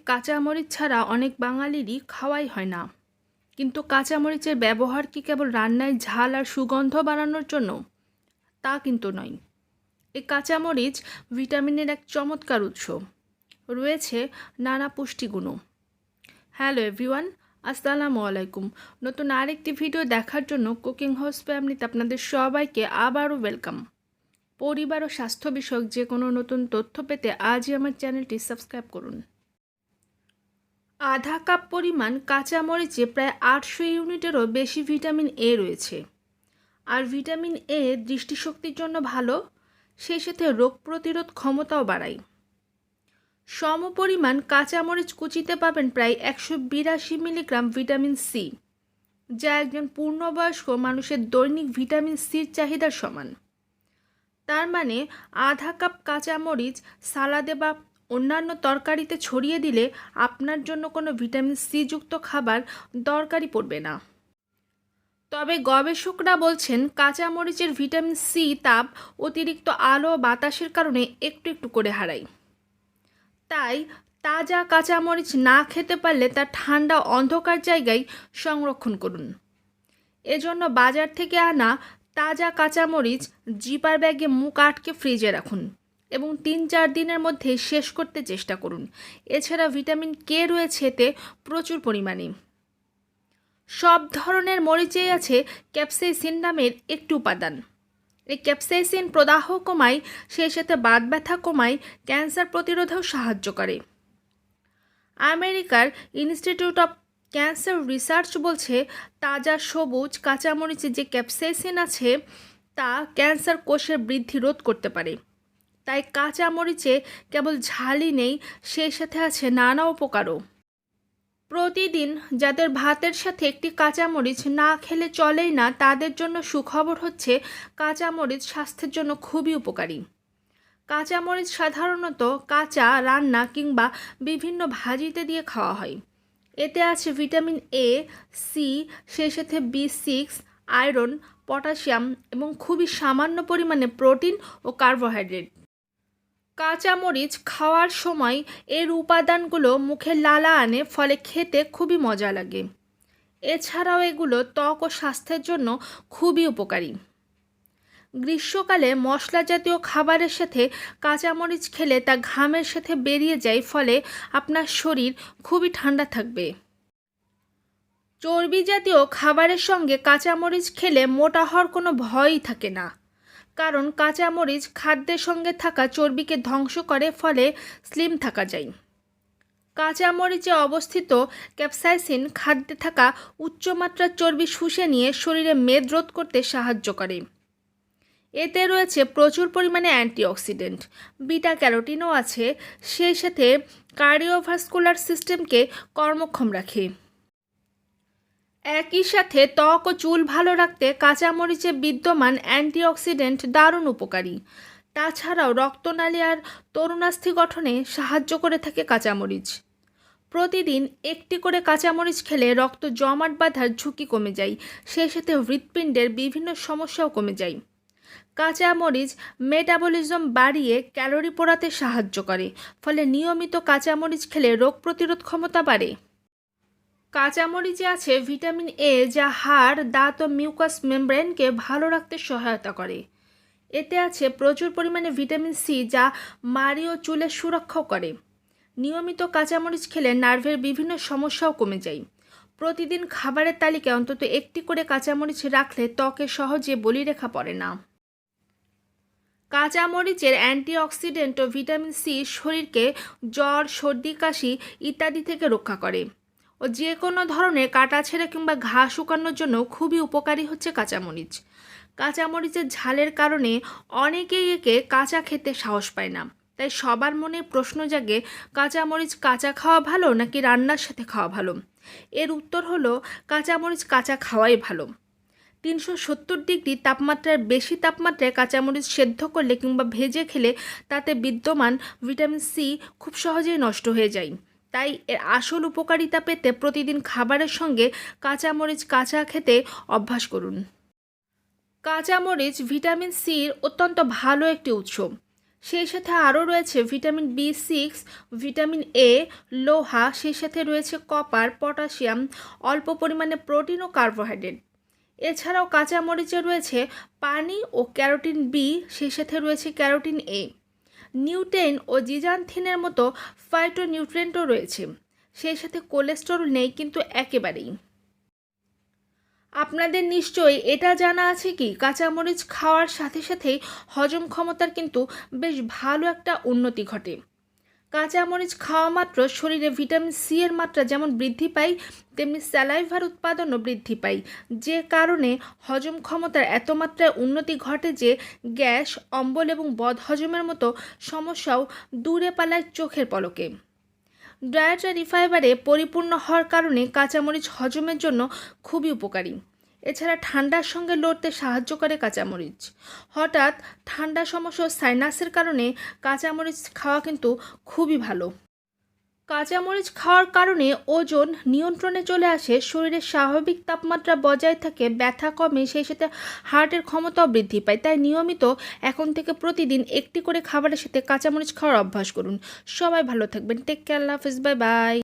কাঁচামরিচ ছাড়া অনেক বাঙালিরই খাওয়াই হয় না। কিন্তু কাঁচামরিচের ব্যবহার কি কেবল রান্নায় ঝাল আর সুগন্ধ বাড়ানোর জন্য? তা কিন্তু নয়। এই কাঁচামরিচ ভিটামিনের এক চমৎকার উৎস। রয়েছে নানা পুষ্টিগুণও। হ্যালো এভরিওয়ান, আসসালামু আলাইকুম। নতুন আরেকটি ভিডিও দেখার জন্য কুকিং হাউস ফ্যামিলিতে আপনাদের সবাইকে আবারও ওয়েলকাম। পরিবার ও স্বাস্থ্য বিষয়ক যে কোনো নতুন তথ্য পেতে আজই আমার চ্যানেলটি সাবস্ক্রাইব করুন। আধা কাপ পরিমাণ কাঁচামরিচে প্রায় 800 ইউনিটেরও বেশি ভিটামিন এ রয়েছে। আর ভিটামিন এ দৃষ্টিশক্তির জন্য ভালো, সেই সাথে রোগ প্রতিরোধ ক্ষমতাও বাড়ায়। সমপরিমাণ কাঁচামরিচ কুচিতে পাবেন প্রায় 182 মিলিগ্রাম ভিটামিন সি, যা একজন পূর্ণবয়স্ক মানুষের দৈনিক ভিটামিন সির চাহিদার সমান। তার মানে আধা কাপ কাঁচামরিচ সালাদে বা অন্যান্য তরকারিতে ছড়িয়ে দিলে আপনার জন্য কোনো ভিটামিন সি যুক্ত খাবার দরকারই পড়বে না। তবে গবেষকরা বলছেন কাঁচামরিচের ভিটামিন সি তাপ অতিরিক্ত আলো ও বাতাসের কারণে একটু একটু করে হারায়। তাই তাজা কাঁচামরিচ না খেতে পারলে তা ঠান্ডা অন্ধকার জায়গায় সংরক্ষণ করুন। এজন্য বাজার থেকে আনা তাজা কাঁচামরিচ জিপার ব্যাগে মুখ আটকে ফ্রিজে রাখুন এবং 3-4 দিনের মধ্যে শেষ করতে চেষ্টা করুন। এছাড়া ভিটামিন কে রয়েছে এতে প্রচুর পরিমাণে। সব ধরনের মরিচেই আছে ক্যাপসাইসিন নামের একটি উপাদান। এই ক্যাপসাইসিন প্রদাহ কমায়, সেই সাথে বাত ব্যথা কমায়, ক্যান্সার প্রতিরোধেও সাহায্য করে। আমেরিকার ইনস্টিটিউট অফ ক্যান্সার রিসার্চ বলছে তাজা সবুজ কাঁচামরিচে যে ক্যাপসাইসিন আছে তা ক্যান্সার কোষের বৃদ্ধি রোধ করতে পারে। তাই কাঁচামরিচে কেবল ঝালই নেই, সেই সাথে আছে নানা উপকারও। প্রতিদিন যাদের ভাতের সাথে একটি কাঁচামরিচ না খেলে চলেই না, তাদের জন্য সুখবর হচ্ছে কাঁচামরিচ স্বাস্থ্যের জন্য খুবই উপকারী। কাঁচামরিচ সাধারণত কাঁচা রান্না কিংবা বিভিন্ন ভাজিতে দিয়ে খাওয়া হয়। এতে আছে ভিটামিন এ, সি, সেই সাথে বি6, আয়রন, পটাশিয়াম এবং খুবই সামান্য পরিমাণে প্রোটিন ও কার্বোহাইড্রেট। কাঁচামরিচ খাওয়ার সময় এর উপাদানগুলো মুখে লালা আনে, ফলে খেতে খুবই মজা লাগে। এছাড়াও এগুলো ত্বক ও স্বাস্থ্যের জন্য খুবই উপকারী। গ্রীষ্মকালে মশলা জাতীয় খাবারের সাথে কাঁচামরিচ খেলে তা ঘামের সাথে বেরিয়ে যায়, ফলে আপনার শরীর খুবই ঠান্ডা থাকবে। চর্বি জাতীয় খাবারের সঙ্গে কাঁচামরিচ খেলে মোটা হওয়ার কোনো ভয়ই থাকে না, কারণ কাঁচামরিচ খাদ্যের সঙ্গে থাকা চর্বিকে ধ্বংস করে, ফলে স্লিম থাকা যায়। কাঁচামরিচে অবস্থিত ক্যাপসাইসিন খাদ্যে থাকা উচ্চমাত্রার চর্বি শুষে নিয়ে শরীরে মেদ রোধ করতে সাহায্য করে। এতে রয়েছে প্রচুর পরিমাণে অ্যান্টিঅক্সিডেন্ট, বিটা ক্যারোটিনও আছে, সেই সাথে কার্ডিওভাস্কুলার সিস্টেমকে কর্মক্ষম রাখে। একই সাথে ত্বক ও চুল ভালো রাখতে কাঁচামরিচে বিদ্যমান অ্যান্টিঅক্সিডেন্ট দারুণ উপকারী। তাছাড়াও রক্তনালী আর তরুণাস্থি গঠনে সাহায্য করে থাকে কাঁচামরিচ। প্রতিদিন একটি করে কাঁচামরিচ খেলে রক্ত জমাট বাঁধার ঝুঁকি কমে যায়, সেই সাথে হৃৎপিণ্ডের বিভিন্ন সমস্যাও কমে যায়। কাঁচামরিচ মেটাবলিজম বাড়িয়ে ক্যালোরি পোড়াতে সাহায্য করে, ফলে নিয়মিত কাঁচামরিচ খেলে রোগ প্রতিরোধ ক্ষমতা বাড়ে। কাঁচামরিচে আছে ভিটামিন এ, যা হাড়, দাঁত ও মিউকাস মেমব্রেনকে ভালো রাখতে সহায়তা করে। এতে আছে প্রচুর পরিমাণে ভিটামিন সি, যা মাড়ি ও চুলের সুরক্ষাও করে। নিয়মিত কাঁচামরিচ খেলে নার্ভের বিভিন্ন সমস্যাও কমে যায়। প্রতিদিন খাবারের তালিকায় অন্তত একটি করে কাঁচামরিচ রাখলে ত্বকে সহজে বলিরেখা পড়ে না। কাঁচামরিচের অ্যান্টিঅক্সিডেন্ট ও ভিটামিন সি শরীরকে জ্বর, সর্দি, কাশি ইত্যাদি থেকে রক্ষা করে ও যে কোনো ধরনের কাটাছেঁড়া কিংবা ঘা শুকানোর জন্য খুবই উপকারী হচ্ছে কাঁচামরিচ। কাঁচামরিচের ঝালের কারণে অনেকেই একে কাঁচা খেতে সাহস পায় না, তাই সবার মনে প্রশ্ন জাগে কাঁচামরিচ কাঁচা খাওয়া ভালো নাকি রান্নার সাথে খাওয়া ভালো। এর উত্তর হলো কাঁচামরিচ কাঁচা খাওয়াই ভালো। 370 ডিগ্রি তাপমাত্রার বেশি তাপমাত্রায় কাঁচামরিচ সেদ্ধ করলে কিংবা ভেজে খেলে তাতে বিদ্যমান ভিটামিন সি খুব সহজেই নষ্ট হয়ে যায়। তাই এর আসল উপকারিতা পেতে প্রতিদিন খাবারের সঙ্গে কাঁচামরিচ কাঁচা খেতে অভ্যাস করুন। কাঁচামরিচ ভিটামিন সির অত্যন্ত ভালো একটি উৎস। সেই সাথে আরও রয়েছে ভিটামিন B6, ভিটামিন A, লোহা, সেই সাথে রয়েছে কপার, পটাশিয়াম, অল্প পরিমাণে প্রোটিন ও কার্বোহাইড্রেট। এছাড়াও কাঁচামরিচে রয়েছে পানি ও ক্যারোটিন বি, সেই সাথে রয়েছে ক্যারোটিন এ, নিউটেন ও জিজানথিনের মতো ফাইটোনিউট্রিয়েন্টও রয়েছে। সেই সাথে কোলেস্টেরল নেই কিন্তু একেবারেই। আপনাদের নিশ্চয়ই এটা জানা আছে কি কাঁচামরিচ খাওয়ার সাথে সাথেই হজম ক্ষমতার কিন্তু বেশ ভালো একটা উন্নতি ঘটে। কাঁচামরিচ খাওয়া মাত্র শরীরে ভিটামিন সি এর মাত্রা যেমন বৃদ্ধি পায়, তেমনি স্যালাইভার উৎপাদনও বৃদ্ধি পায়, যে কারণে হজম ক্ষমতার এত মাত্রায় উন্নতি ঘটে যে গ্যাস, অম্বল এবং বদহজমের মতো সমস্যাও দূরে পালায় চোখের পলকে। ডায়েটারি ফাইবারে পরিপূর্ণ হওয়ার কারণে কাঁচামরিচ হজমের জন্য খুবই উপকারী। এছাড়া ঠান্ডার সঙ্গে লড়তে সাহায্য করে কাঁচামরিচ। হঠাৎ ঠান্ডা সমস্যা, সাইনাসের কারণে কাঁচামরিচ খাওয়া কিন্তু খুবই ভালো। কাঁচামরিচ খাওয়ার কারণে ওজন নিয়ন্ত্রণে চলে আসে, শরীরের স্বাভাবিক তাপমাত্রা বজায় থাকে, ব্যথা কমে, সেই সাথে হার্টের ক্ষমতাও বৃদ্ধি পায়। তাই নিয়মিত এখন থেকে প্রতিদিন একটি করে খাবারের সাথে কাঁচামরিচ খাওয়ার অভ্যাস করুন। সবাই ভালো থাকবেন। টেক কেয়ার, আল্লাহ হাফেজ, বাই বাই।